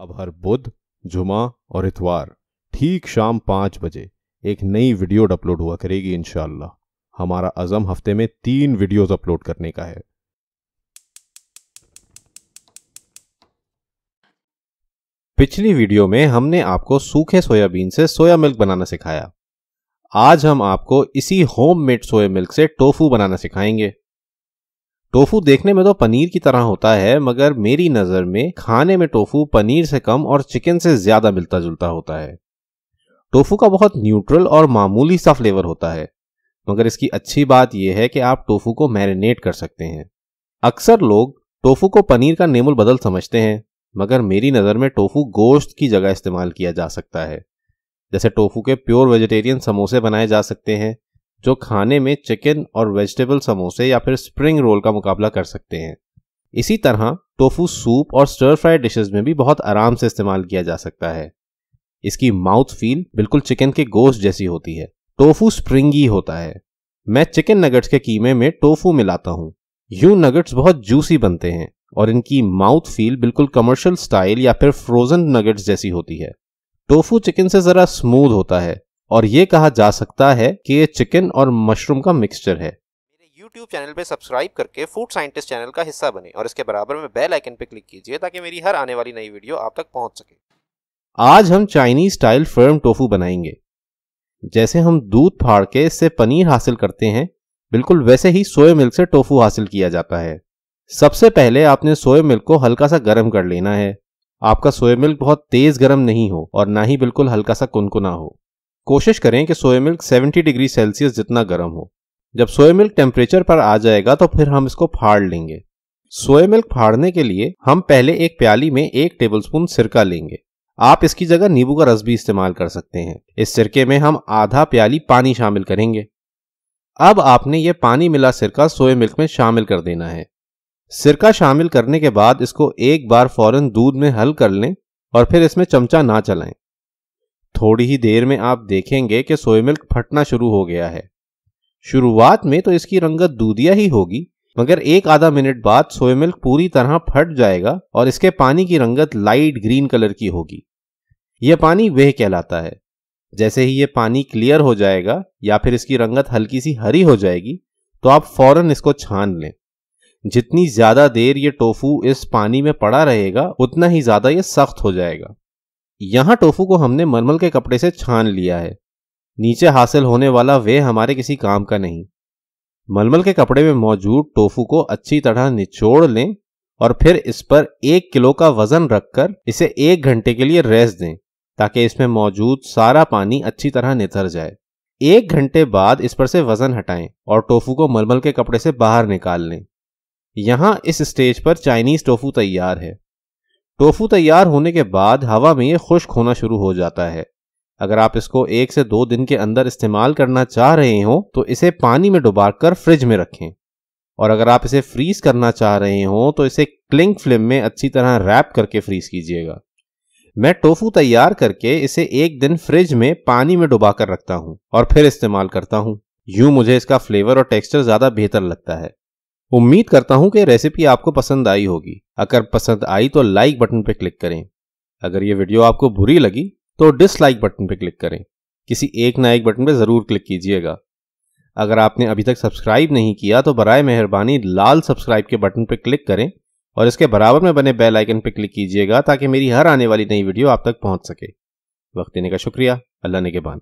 अब हर बुध, जुमा और इतवार ठीक शाम 5 बजे एक नई वीडियो अपलोड हुआ करेगी इंशाअल्लाह। हमारा अज़म हफ्ते में 3 वीडियोस अपलोड करने का है। पिछली वीडियो में हमने आपको सूखे सोयाबीन से सोया मिल्क बनाना सिखाया। आज हम आपको इसी होममेड सोया मिल्क से टोफू बनाना सिखाएंगे। टोफू देखने में तो पनीर की तरह होता है, मगर मेरी नज़र में खाने में टोफू पनीर से कम और चिकन से ज़्यादा मिलता जुलता होता है। टोफू का बहुत न्यूट्रल और मामूली सा फ्लेवर होता है, मगर इसकी अच्छी बात यह है कि आप टोफू को मैरिनेट कर सकते हैं। अक्सर लोग टोफू को पनीर का नेमुल बदल समझते हैं, मगर मेरी नज़र में टोफू गोश्त की जगह इस्तेमाल किया जा सकता है। जैसे टोफू के प्योर वेजिटेरियन समोसे बनाए जा सकते हैं, जो खाने में चिकन और वेजिटेबल समोसे या फिर स्प्रिंग रोल का मुकाबला कर सकते हैं। इसी तरह टोफू सूप और स्टर फ्राई डिशेस में भी बहुत आराम से इस्तेमाल किया जा सकता है। इसकी माउथ फील बिल्कुल चिकन के गोश्त जैसी होती है। टोफू स्प्रिंगी होता है। मैं चिकन नगेट्स के कीमे में टोफू मिलाता हूँ। यूं नगेट्स बहुत जूसी बनते हैं और इनकी माउथ फील बिल्कुल कमर्शियल स्टाइल या फिर फ्रोजन नगेट्स जैसी होती है। टोफू चिकन से जरा स्मूथ होता है और ये कहा जा सकता है कि ये चिकन और मशरूम का मिक्सचर है। मेरे YouTube चैनल पे सब्सक्राइब करके फूड साइंटिस्ट चैनल का हिस्सा बने और इसके बराबर में बेल आइकन पे क्लिक कीजिए ताकि मेरी हर आने वाली नई वीडियो आप तक पहुंच सके। आज हम चाइनीज स्टाइल फर्म टोफू बनाएंगे। जैसे हम दूध फाड़ के इससे पनीर हासिल करते हैं, बिल्कुल वैसे ही सोया मिल्क से टोफू हासिल किया जाता है। सबसे पहले आपने सोया मिल्क को हल्का सा गर्म कर लेना है। आपका सोया मिल्क बहुत तेज गर्म नहीं हो और ना ही बिल्कुल हल्का सा कुनकुना हो। कोशिश करें कि सोया मिल्क 70 डिग्री सेल्सियस जितना गर्म हो। जब सोया मिल्क टेम्परेचर पर आ जाएगा तो फिर हम इसको फाड़ लेंगे। सोया मिल्क फाड़ने के लिए हम पहले एक प्याली में 1 टेबलस्पून सिरका लेंगे। आप इसकी जगह नींबू का रस भी इस्तेमाल कर सकते हैं। इस सिरके में हम आधा प्याली पानी शामिल करेंगे। अब आपने ये पानी मिला सिरका सोया मिल्क में शामिल कर देना है। सिरका शामिल करने के बाद इसको एक बार फौरन दूध में हल कर लें और फिर इसमें चमचा ना चलाएं। थोड़ी ही देर में आप देखेंगे कि सोया मिल्क फटना शुरू हो गया है। शुरुआत में तो इसकी रंगत दूधिया ही होगी, मगर एक आधा मिनट बाद सोया मिल्क पूरी तरह फट जाएगा और इसके पानी की रंगत लाइट ग्रीन कलर की होगी। यह पानी वह कहलाता है। जैसे ही यह पानी क्लियर हो जाएगा या फिर इसकी रंगत हल्की सी हरी हो जाएगी तो आप फौरन इसको छान लें। जितनी ज्यादा देर ये टोफू इस पानी में पड़ा रहेगा उतना ही ज्यादा ये सख्त हो जाएगा। यहां टोफू को हमने मलमल के कपड़े से छान लिया है। नीचे हासिल होने वाला वे हमारे किसी काम का नहीं। मलमल के कपड़े में मौजूद टोफू को अच्छी तरह निचोड़ लें और फिर इस पर 1 किलो का वजन रखकर इसे 1 घंटे के लिए रेस्ट दें ताकि इसमें मौजूद सारा पानी अच्छी तरह नितर जाए। 1 घंटे बाद इस पर से वजन हटाएं और टोफू को मलमल के कपड़े से बाहर निकाल लें। यहां इस स्टेज पर चाइनीज टोफू तैयार है। टोफू तैयार होने के बाद हवा में ये खुश्क होना शुरू हो जाता है। अगर आप इसको 1 से 2 दिन के अंदर इस्तेमाल करना चाह रहे हो तो इसे पानी में डुबाकर फ्रिज में रखें, और अगर आप इसे फ्रीज करना चाह रहे हो तो इसे क्लिंग फिल्म में अच्छी तरह रैप करके फ्रीज कीजिएगा। मैं टोफू तैयार करके इसे 1 दिन फ्रिज में पानी में डुबाकर रखता हूं और फिर इस्तेमाल करता हूं। यूं मुझे इसका फ्लेवर और टेक्सचर ज्यादा बेहतर लगता है। उम्मीद करता हूं कि रेसिपी आपको पसंद आई होगी। अगर पसंद आई तो लाइक बटन पर क्लिक करें। अगर ये वीडियो आपको बुरी लगी तो डिसलाइक बटन पर क्लिक करें। किसी एक ना एक बटन पर जरूर क्लिक कीजिएगा। अगर आपने अभी तक सब्सक्राइब नहीं किया तो बराए मेहरबानी लाल सब्सक्राइब के बटन पर क्लिक करें और इसके बराबर में बने बेल आइकन पर क्लिक कीजिएगा ताकि मेरी हर आने वाली नई वीडियो आप तक पहुंच सके। वक्त देने का शुक्रिया। अल्लाह निगहबान।